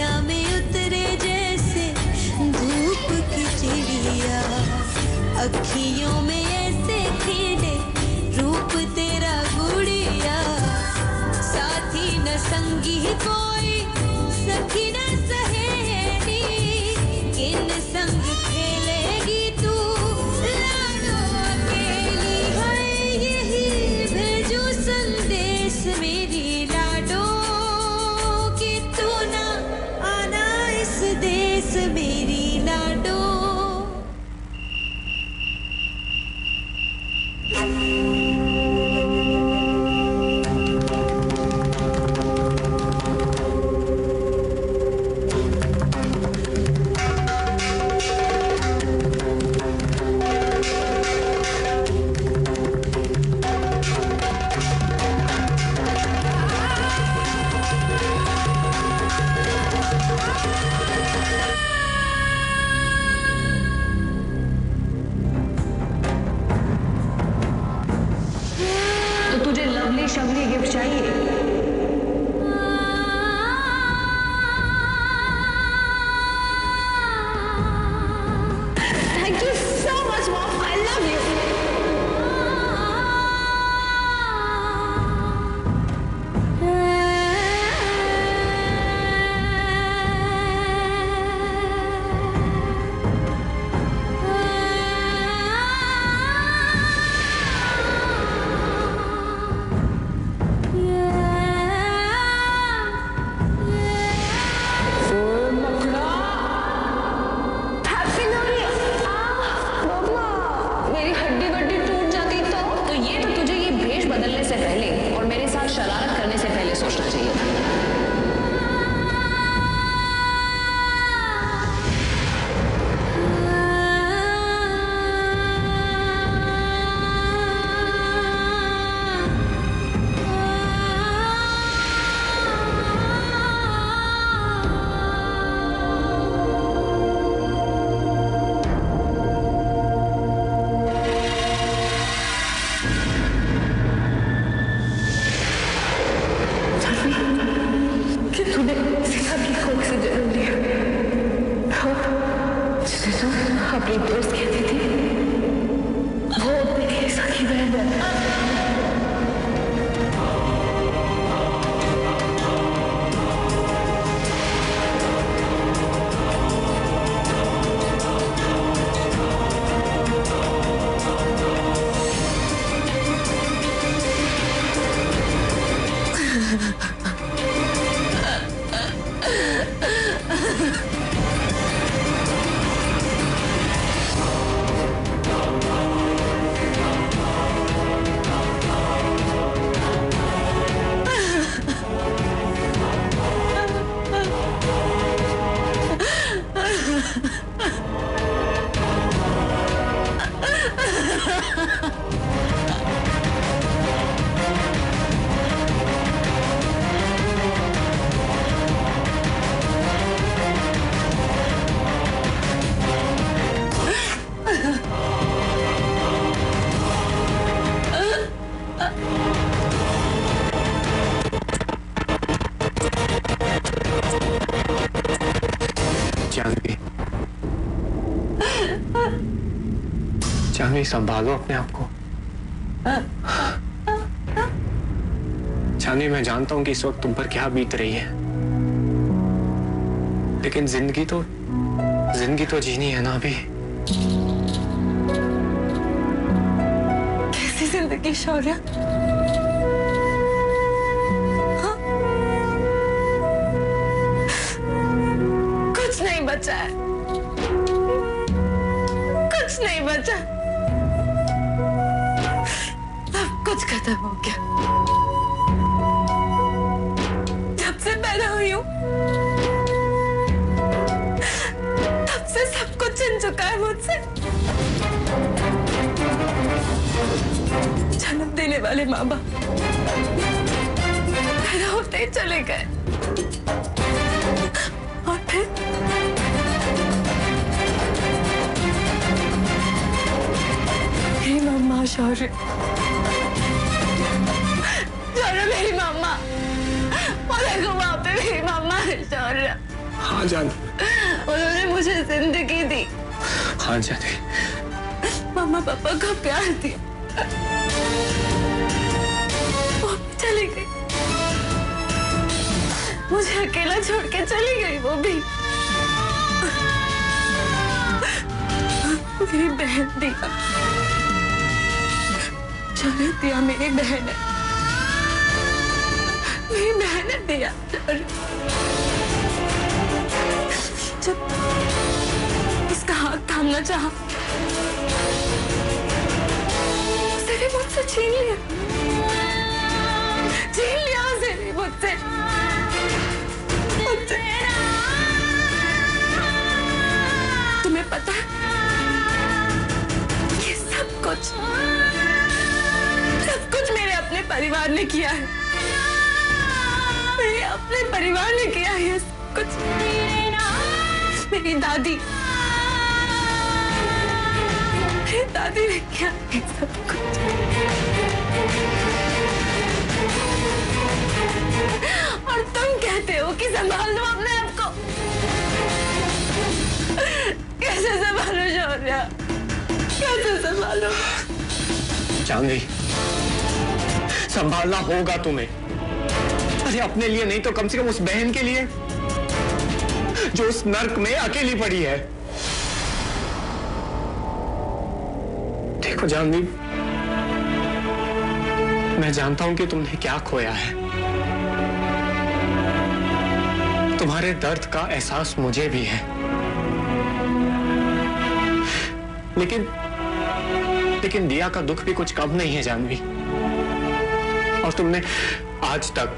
सीना में उतरे जैसे धूप की चिड़िया, अखियों में ऐसे खिले रूप तेरा गुड़िया, साथी न संगी कोई सखी न सहेली, किन संग खेलेगी तू लाडो अकेली। है यही भेजू संदेश मेरी लाडो कि तू ना आना इस देश मेरी लाडो। तो तुझे लवली शवली गिफ्ट चाहिए? Thank you so much, Mom. I love you. मेरी हड्डी वड्डी टूट जाती तो ये तो तुझे ये भेष बदलने से पहले और मेरे साथ शरारत करने से पहले सोचना चाहिए था। तूने सीता की कोख से जन्म लिया, जिसे तू अपनी दोस्त कहती थी, वो मेरी सखी बहन है। जानवी, संभालो अपने आप को। जानवी, मैं जानता हूं कि इस वक्त तुम पर क्या बीत रही है, लेकिन जिंदगी तो जीनी है ना अभी। कैसी जिंदगी शौर्य? हाँ? कुछ नहीं बचा है, कुछ नहीं बचा, सब कुछ खत्म हो गया। जब से पैदा हुई हूं तब से सब कुछ छिन चुका है मुझसे। जन्म देने वाले माँ बाप पैदा होते ही चले गए, और फिर मेरी मम्मा शौर्य, मेरी मम्मा, वो देखो वहां पे मेरी मम्मा है शौर्य, हाँ जान। उन्होंने मुझे जिंदगी दी। हाँ जाने। मम्मा पापा का प्यार दिया। वो भी चली गई, मुझे अकेला छोड़ के चली गई वो भी। मेरी बहन दिया, चले दिया, मेरी बहन है, मेरी बहन है दिया। जब उसका हाथ थामना चाहा, उसे भी मुझसे छीन लिया उसे भी मुझसे। तुम्हें पता है ये सब कुछ मेरे अपने परिवार ने किया है, मेरे अपने परिवार ने किया है ये सब कुछ। मेरी दादी ने किया ये सब कुछ। और तुम कहते हो कि संभाल लो अपने आप को। कैसे संभालो शौर्या, कैसे संभालो? जानवी, संभालना होगा तुम्हें। अरे अपने लिए नहीं तो कम से कम उस बहन के लिए जो उस नर्क में अकेली पड़ी है। देखो जानवी, मैं जानता हूं कि तुमने क्या खोया है। तुम्हारे दर्द का एहसास मुझे भी है, लेकिन दिया का दुख भी कुछ कम नहीं है जानवी। और तुमने आज तक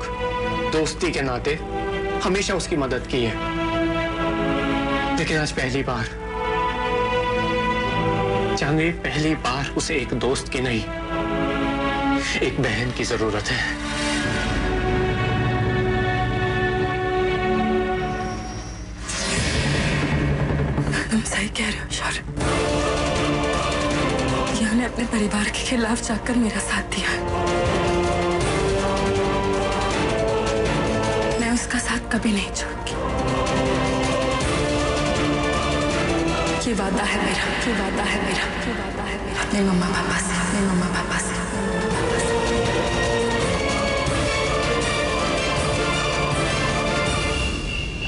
दोस्ती के नाते हमेशा उसकी मदद की है, लेकिन आज पहली बार जानवी, पहली बार उसे एक दोस्त की नहीं, एक बहन की जरूरत है। तुम सही कह रहे हो शौर्य, ने अपने परिवार के खिलाफ जाकर मेरा साथ दिया। मैं उसका साथ कभी नहीं छोड़ूंगी। ये वादा है मेरा, ये वादा है मेरा, ये वादा है मेरा अपने मम्मा पापा से, अपने मम्मा पापा से।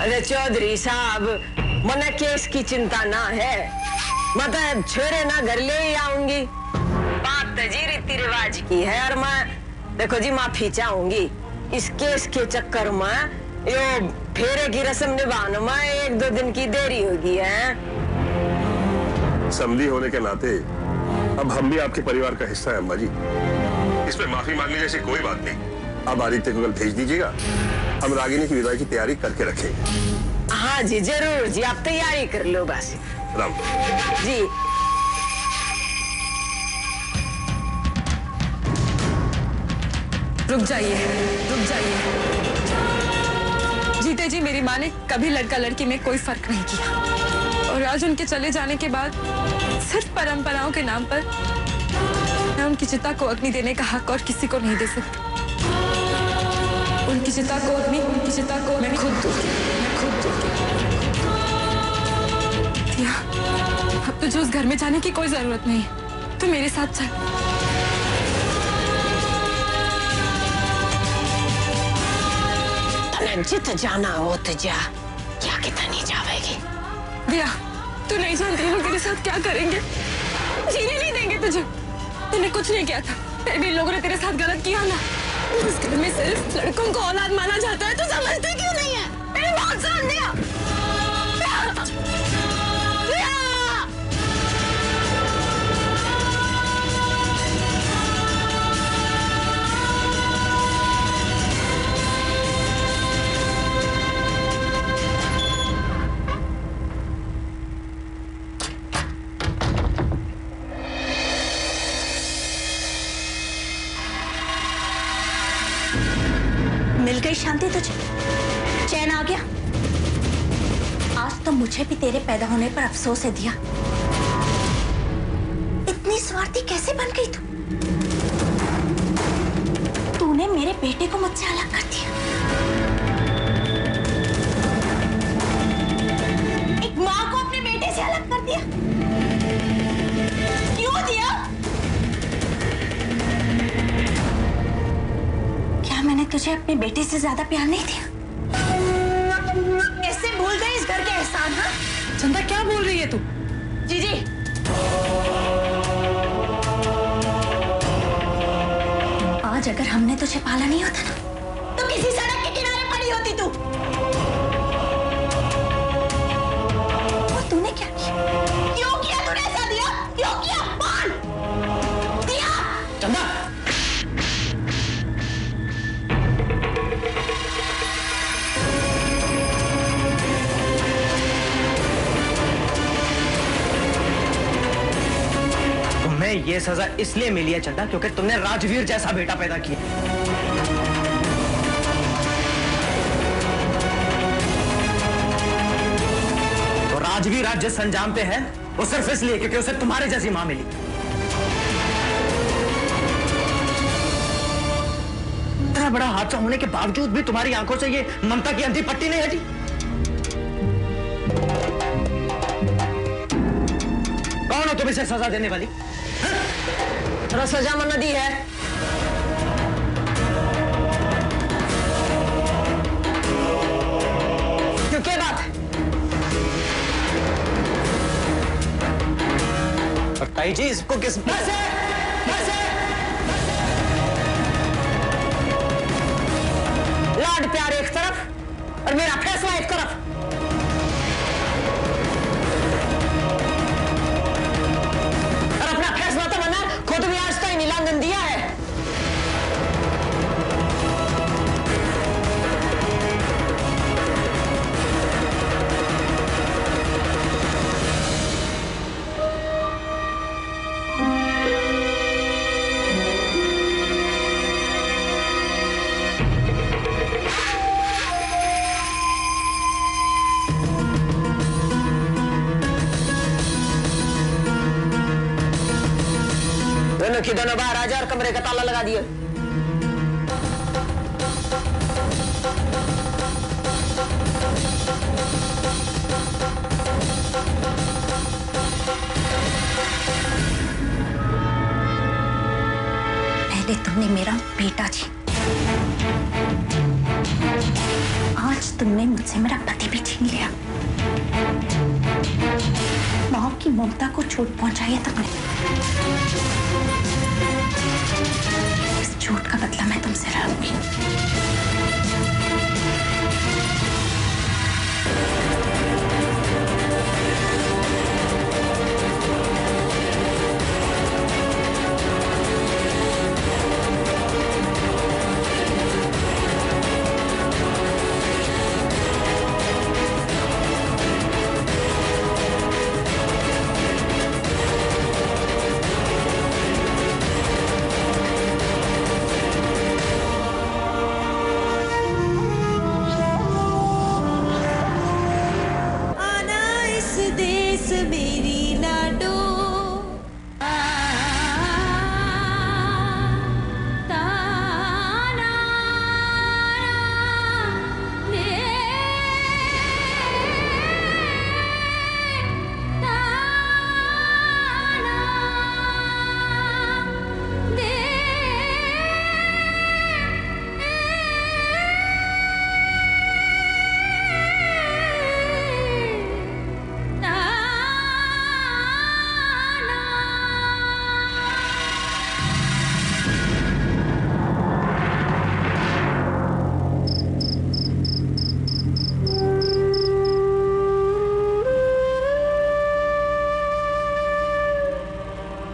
अरे चौधरी साहब, मना केस की चिंता ना है, मतलब छोरे ना घर ले ही आऊंगी। बात तो जी रीति रिवाज की है, और मैं देखो जी माफी चाहूंगी। इस केस के चक्कर में यो फेरे की रस्म निभाने में 1-2 दिन की देरी होगी है। समधी होने के नाते अब हम भी आपके परिवार का हिस्सा है अम्मा जी। इसमें माफी मांगने जैसी कोई बात नहीं। अब आदित्य को कल भेज दीजिएगा, हम रागिनी की विदाई की तैयारी करके रखेंगे। हाँ जी जरूर जी, आप तैयारी कर लो बस। राम जी। रुक जाइए, रुक जाइए। जीते जी मेरी माँ ने कभी लड़का लड़की में कोई फर्क नहीं किया, और आज उनके चले जाने के बाद सिर्फ परंपराओं के नाम पर मैं उनकी चिता को अग्नि देने का हक और किसी को नहीं दे सकती। उनकी चिता को अग्नि, उनकी चिता को मैं खुद दूंगी, मैं खुद दूंगी। दिया, अब तुझे उस घर में जाने की कोई जरूरत नहीं है, तू मेरे साथ चल। जित जाना हो तो जा, क्या कितना नहीं जावेगी। दिया, तू नहीं जानती लोग तेरे साथ क्या करेंगे, जीने नहीं देंगे तुझे। तूने कुछ नहीं किया था, फिर भी लोगों ने तेरे साथ गलत किया ना। उस घर में सिर्फ लड़कों को औलाद माना जाता है, तू समझते क्यों नहीं है? मेरी बात सुन दिया। मिल गई शांति तुझे, चैन आ गया। आज तो मुझे भी तेरे पैदा होने पर अफसोस है दिया। इतनी स्वार्थी कैसे बन गई तू? तूने मेरे बेटे को मुझसे अलग कर दिया। दिया? क्यों दिया? क्या मैंने तुझे अपनी बेटी से ज्यादा प्यार नहीं दिया? कैसे भूल गई इस घर के एहसान? हाँ चंदा, क्या बोल रही है तू? जीजी, आज अगर हमने तुझे पाला नहीं होता ना, तो किसी सड़क के किनारे पड़ी होती तू। और तूने क्या किया? क्यों किया तूने ऐसा? दिया क्यों किया? बोल। दिया चंदा, तुम्हें ये सजा इसलिए मिली है चंदा क्योंकि तुमने राजवीर जैसा बेटा पैदा किया। तो राजवीर आज जिस अंजाम पे है वो सिर्फ इसलिए क्योंकि उसे तुम्हारे जैसी मां मिली। इतना बड़ा हादसा होने के बावजूद भी तुम्हारी आंखों से ये ममता की अंधी पट्टी नहीं हटी। कौन हो तुम इसे सजा देने वाली? थोड़ा सजा मना दी है। क्यों, क्या बात है? और ताई जी इसको किस बस है, बस है। लाड प्यार एक तरफ और मेरा फैसला एक तरफ। और अपना फैसला तो बना खुद भी आज तक नीलांकन दिया है। दोनों की दोनों बाहर आ जा और कमरे का ताला लगा दिए। पहले तुमने मेरा बेटा छीन, आज तुमने मुझसे मेरा पति भी छीन लिया। माँ की ममता को चोट पहुंचाई है तुमने। इस चोट का बदला मैं तुमसे लूंगी।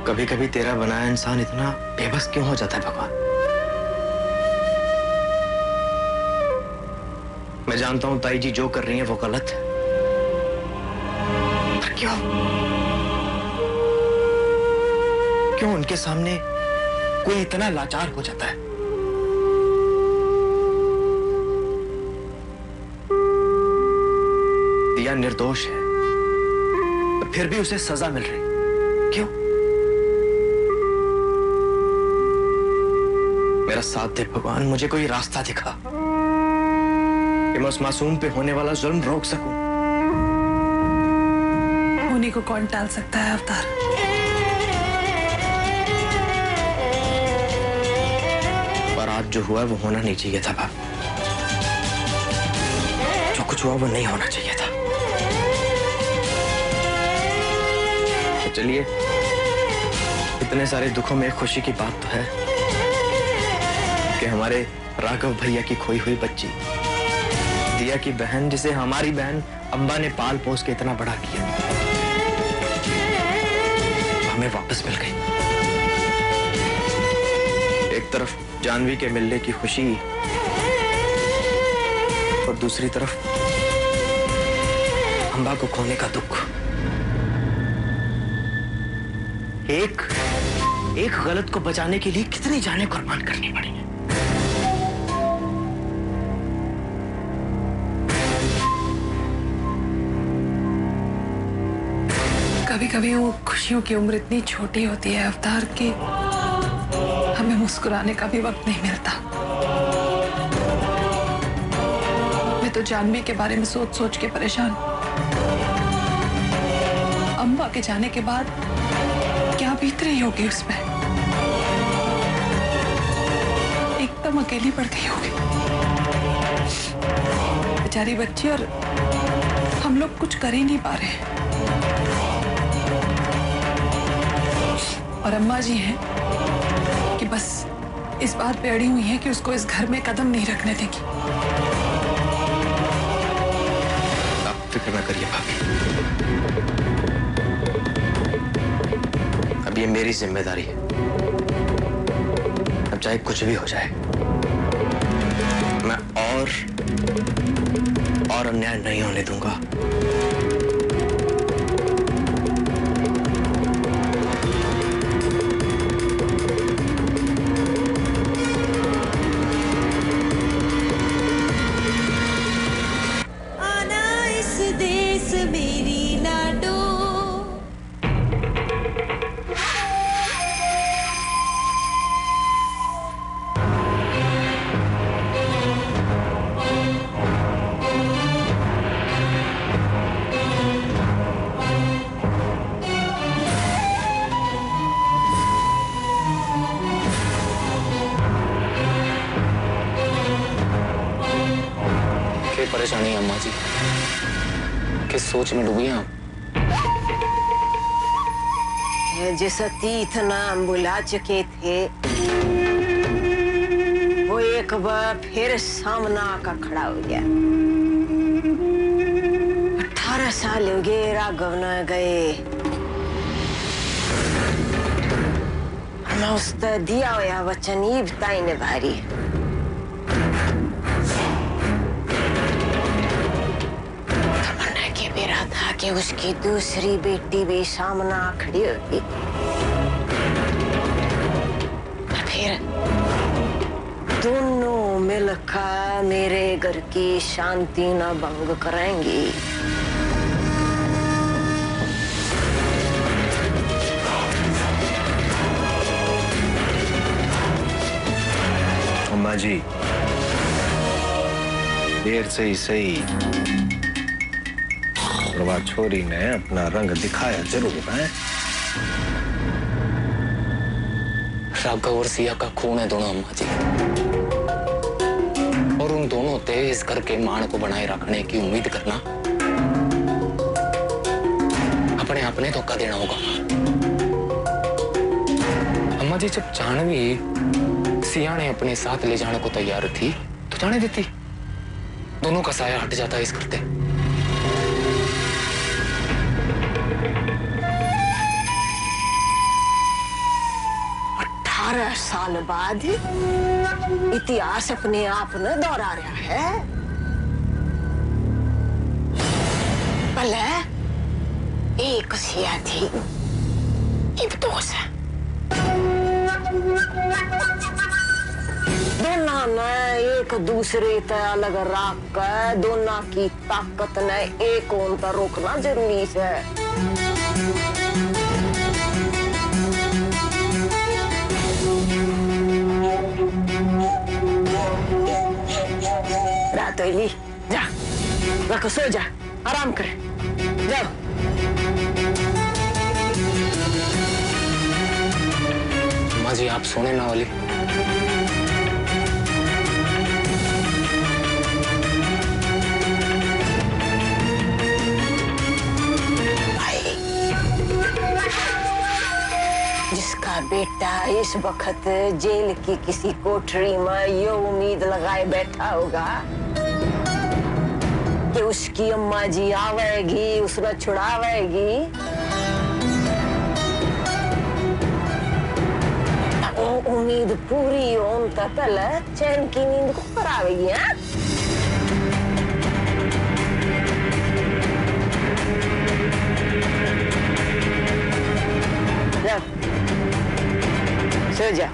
कभी कभी तेरा बनाया इंसान इतना बेबस क्यों हो जाता है भगवान? मैं जानता हूं ताई जी जो कर रही है वो गलत है, पर क्यों क्यों उनके सामने कोई इतना लाचार हो जाता है? दिया निर्दोष है तो फिर भी उसे सजा मिल रही, क्यों? मेरा साथ दे भगवान, मुझे कोई रास्ता दिखा कि मैं उस मासूम पे होने वाला जुल्म रोक सकूं। होने को कौन टाल सकता है अवतार। पर आज जो हुआ वो होना नहीं चाहिए था बाप। जो कुछ हुआ वो नहीं होना चाहिए था। तो चलिए, इतने सारे दुखों में खुशी की बात तो है कि हमारे राघव भैया की खोई हुई बच्ची दिया की बहन, जिसे हमारी बहन अम्बा ने पाल पोस के इतना बड़ा किया, हमें वापस मिल गई। एक तरफ जानवी के मिलने की खुशी और दूसरी तरफ अम्बा को खोने का दुख। एक गलत को बचाने के लिए कितनी जानें कुर्बान करनी पड़ेंगी। कभी कभी वो खुशियों की उम्र इतनी छोटी होती है अवतार कि हमें मुस्कुराने का भी वक्त नहीं मिलता। मैं तो जानवी के बारे में सोच सोच के परेशान। अम्बा के जाने के बाद क्या बीत रही होगी उसमें। एकदम अकेली पड़ गई होगी बेचारी बच्ची, और हम लोग कुछ कर ही नहीं पा रहे। और अम्मा जी हैं कि बस इस बात पे अड़ी हुई हैं कि उसको इस घर में कदम नहीं रखने देगी। आप फिक्र न करिए भाभी, अब ये मेरी जिम्मेदारी है। अब चाहे कुछ भी हो जाए, मैं और अन्याय नहीं होने दूंगा। परेशानी अम्मा जी, किस सोच में डूबी हैं आप? जिस तीर्थ नाम बुला चुके थे वो एक बार फिर सामना आकर खड़ा हो गया। 18 साल हो गए राघव न गए। मैं उसका दिया हुआ वचन ही बताई निभा रही। था कि उसकी दूसरी बेटी भी सामना खड़ी होगी, फिर दोनों मिलकर मेरे घर की शांति न भंग करेंगी। अम्मा जी, देर से ही सही छोरी ने अपना रंग दिखाया जरूर है। राघव और सिया का खून है दोनों अम्मा जी, और उन दोनों ते इस घर के मान को बनाए रखने की उम्मीद करना अपने अपने धोखा देना होगा। अम्मा जी, जब जानवी सिया ने अपने साथ ले जाने को तैयार थी तो जाने देती, दोनों का साया हट जाता इस करते। 18 साल बाद इतिहास अपने आप न दोहरा रहा है। पहले एक सिया थी, अब 2 है। दोनों ने एक दूसरे ते अलग रख कर दोनों की ताकत ने एक होने रोकना जरूरी है। रात हुई, जा, रखो, सो जा, आराम कर, जाओ। अम्मा जी आप सोने ना वाली। जिसका बेटा इस वक्त जेल की किसी कोठरी में ये उम्मीद लगाए बैठा होगा कि उसकी अम्मा जी आवेगी, उसने छुड़ावेगी, उम्मीद पूरी होने तक पहले चैन की नींद को करावेगी। हाँ? जा, सो जा।